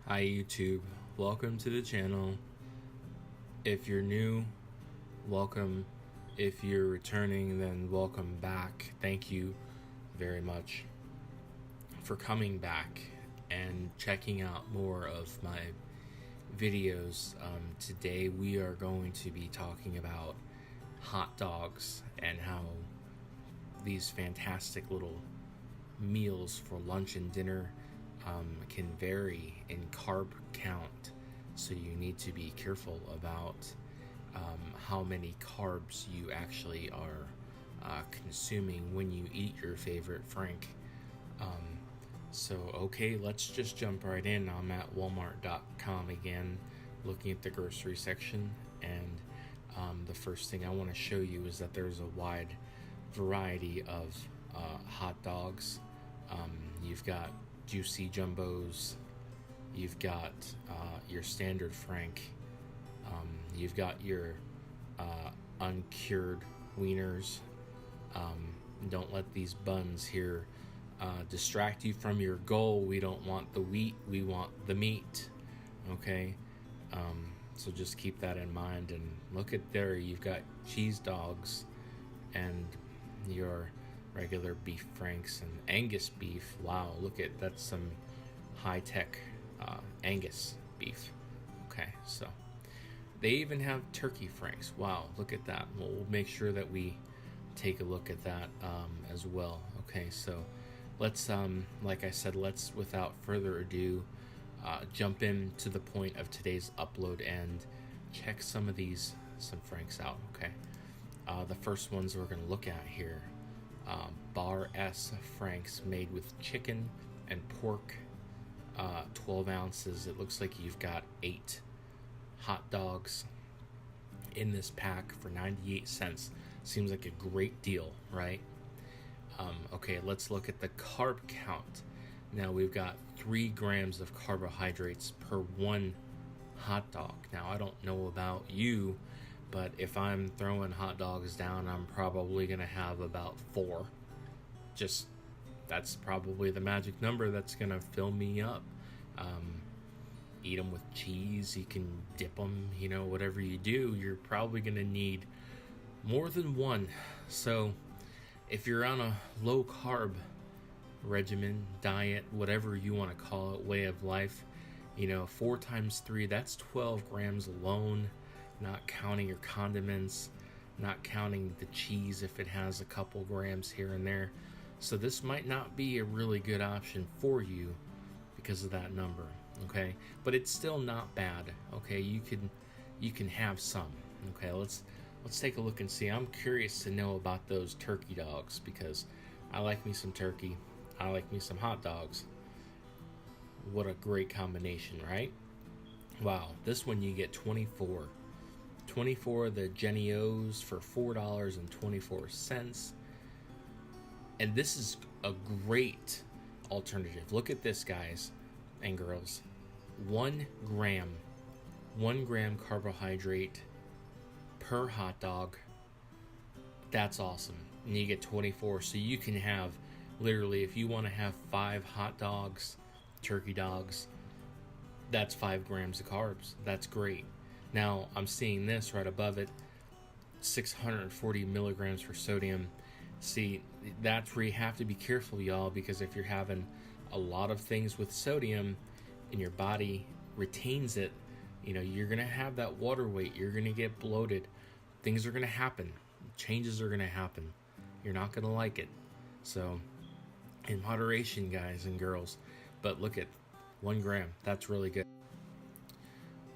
Hi YouTube, welcome to the channel. If you're new, welcome. If you're returning, then welcome back. Thank you very much for coming back and checking out more of my videos. Today we are going to be talking about hot dogs and how these fantastic little meals for lunch and dinner can vary in carb count, so you need to be careful about how many carbs you actually are consuming when you eat your favorite Frank. Okay, let's just jump right in. I'm at walmart.com again, looking at the grocery section, and the first thing I want to show you is that there's a wide variety of hot dogs. You've got juicy jumbos, you've got your standard Frank, you've got your uncured Weiners. Don't let these buns here distract you from your goal. We don't want the wheat, we want the meat. Okay, so just keep that in mind. And look at there, you've got cheese dogs and your regular beef Franks and Angus beef. Wow, look at that's some high-tech Angus beef. Okay, so they even have turkey Franks. Wow, look at that. We'll make sure that we take a look at that as well. Okay, so let's like I said, let's without further ado jump in to the point of today's upload and check some Franks out. Okay, the first ones we're going to look at here, Bar S Franks, made with chicken and pork, 12 ounces. It looks like you've got 8 hot dogs in this pack for 98 cents. Seems like a great deal, right? Okay, let's look at the carb count. Now we've got 3 grams of carbohydrates per 1 hot dog. Now I don't know about you, but if I'm throwing hot dogs down, I'm probably going to have about 4. Just, that's probably the magic number that's going to fill me up. Eat them with cheese, you can dip them, whatever you do, you're probably going to need more than 1. So if you're on a low carb regimen, diet, whatever you want to call it, way of life, 4 times 3, that's 12 grams alone, not counting your condiments, not counting the cheese if it has a couple grams here and there. So this might not be a really good option for you because of that number. Okay, but it's still not bad. Okay, you can have some. Okay, let's take a look and see. I'm curious to know about those turkey dogs because I like me some turkey, I like me some hot dogs. What a great combination, right? Wow, this one you get 24 of the Genios for $4.24. And this is a great alternative. Look at this, guys and girls. 1 gram carbohydrate per hot dog. That's awesome. And you get 24, so you can have, literally, if you want to have 5 hot dogs, turkey dogs, that's 5 grams of carbs. That's great. Now I'm seeing this right above it, 640 milligrams for sodium. See, that's where you have to be careful, y'all, because if you're having a lot of things with sodium and your body retains it, you're going to have that water weight. You're going to get bloated. Things are going to happen. Changes are going to happen. You're not going to like it. So, in moderation, guys and girls. But look at 1 gram. That's really good.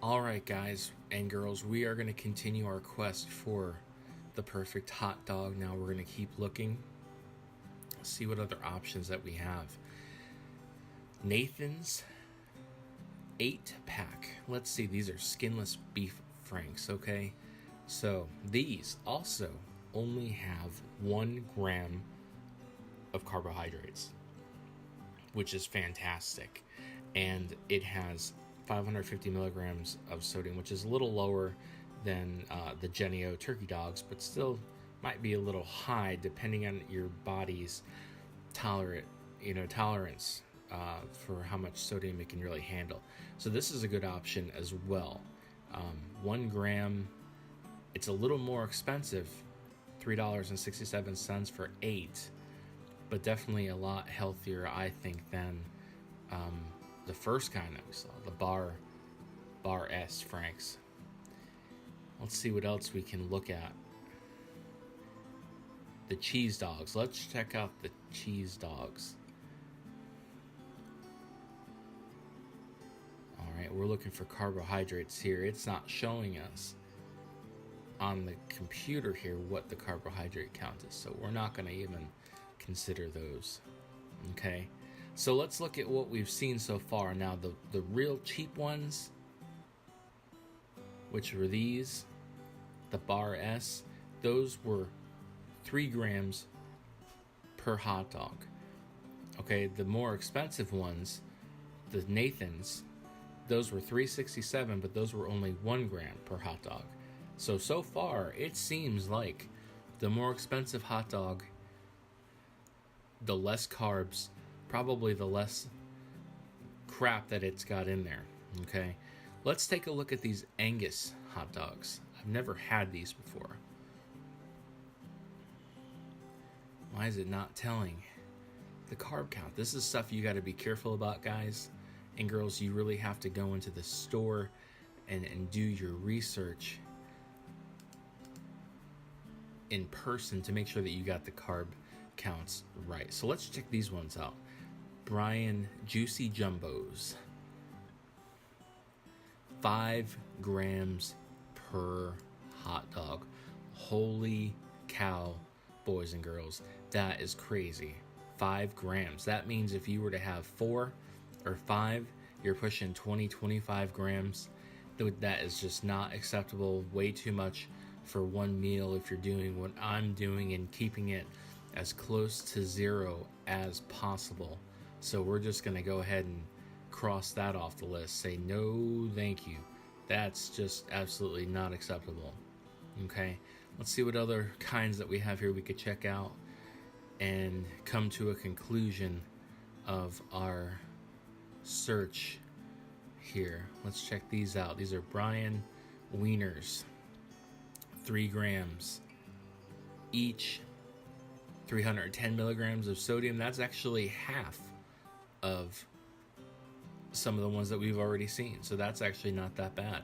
Alright, guys and girls, we are going to continue our quest for the perfect hot dog. Now we're going to keep looking, see what other options that we have. Nathan's 8-pack. Let's see, these are skinless beef Franks, okay? So these also only have 1 gram of carbohydrates, which is fantastic. And it has 550 milligrams of sodium, which is a little lower than the Genio turkey dogs, but still might be a little high depending on your body's tolerance for how much sodium it can really handle. So this is a good option as well. 1 gram, it's a little more expensive, $3.67 for 8, but definitely a lot healthier, I think, than the first kind that we saw, the Bar S Franks. Let's see what else we can look at. The cheese dogs. Let's check out the cheese dogs. Alright, we're looking for carbohydrates here. It's not showing us on the computer here what the carbohydrate count is, so we're not going to even consider those. Okay, so let's look at what we've seen so far. Now the real cheap ones, which were these, the Bar S, those were 3 grams per hot dog. Okay, the more expensive ones, the Nathan's, those were $3.67, but those were only 1 gram per hot dog. So far, it seems like the more expensive hot dog, the less carbs, probably the less crap that it's got in there. Okay, let's take a look at these Angus hot dogs. I've never had these before. Why is it not telling the carb count? This is stuff you got to be careful about, guys and girls. You really have to go into the store and do your research in person to make sure that you got the carb counts right. So let's check these ones out. Brian Juicy Jumbos, 5 grams per hot dog. Holy cow, boys and girls, that is crazy. 5 grams. That means if you were to have 4 or 5, you're pushing 20-25 grams. That is just not acceptable. Way too much for one meal if you're doing what I'm doing and keeping it as close to 0 as possible. So we're just going to go ahead and cross that off the list. Say no thank you. That's just absolutely not acceptable. Okay, let's see what other kinds that we have here we could check out and come to a conclusion of our search here. Let's check these out. These are Brian Weiners, 3 grams each, 310 milligrams of sodium. That's actually half of some of the ones that we've already seen, so that's actually not that bad.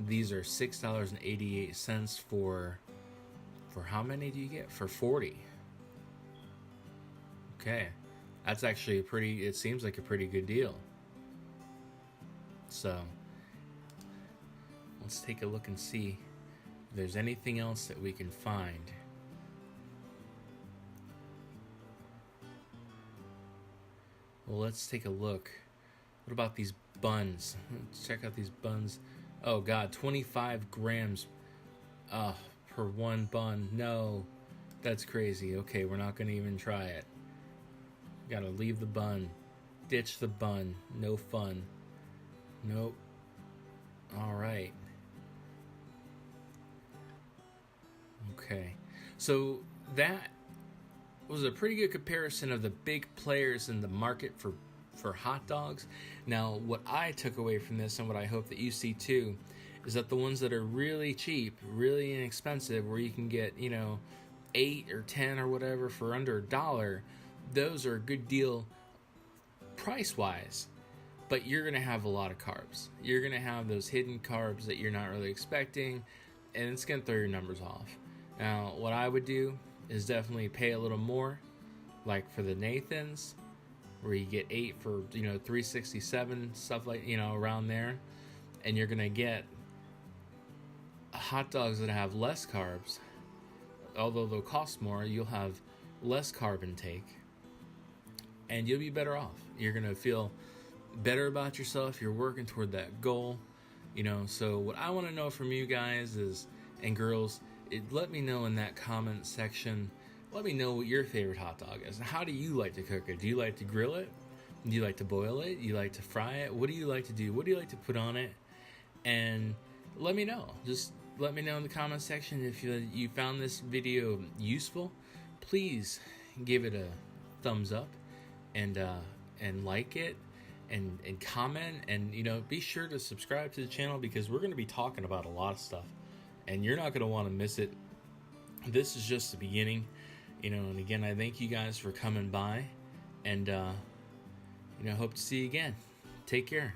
These are $6.88 for how many do you get? For 40. Okay, that's actually it seems like a pretty good deal. So let's take a look and see if there's anything else that we can find. Well, let's take a look. What about these buns? Let's check out these buns. Oh God, 25 grams per one bun. No, that's crazy. Okay, we're not gonna even try it. Gotta leave the bun. Ditch the bun. No fun. Nope. Alright. Okay. So that was a pretty good comparison of the big players in the market for hot dogs. Now, what I took away from this, and what I hope that you see too, is that the ones that are really cheap, really inexpensive, where you can get, 8 or 10 or whatever for under $1, those are a good deal price-wise. But you're going to have a lot of carbs. You're going to have those hidden carbs that you're not really expecting, and it's going to throw your numbers off. Now, what I would do is definitely pay a little more, like for the Nathan's, where you get 8 for, $3.67, stuff like, around there. And you're going to get hot dogs that have less carbs. Although they'll cost more, you'll have less carb intake. And you'll be better off. You're going to feel better about yourself. You're working toward that goal. So what I want to know from you guys and girls, let me know in that comment section. Let me know what your favorite hot dog is. How do you like to cook it? Do you like to grill it? Do you like to boil it? Do you like to fry it? What do you like to do? What do you like to put on it? And let me know. Just let me know in the comment section if you found this video useful. Please give it a thumbs up and and like it and comment, and be sure to subscribe to the channel, because we're going to be talking about a lot of stuff and you're not going to want to miss it. This is just the beginning, and again, I thank you guys for coming by, and hope to see you again. Take care.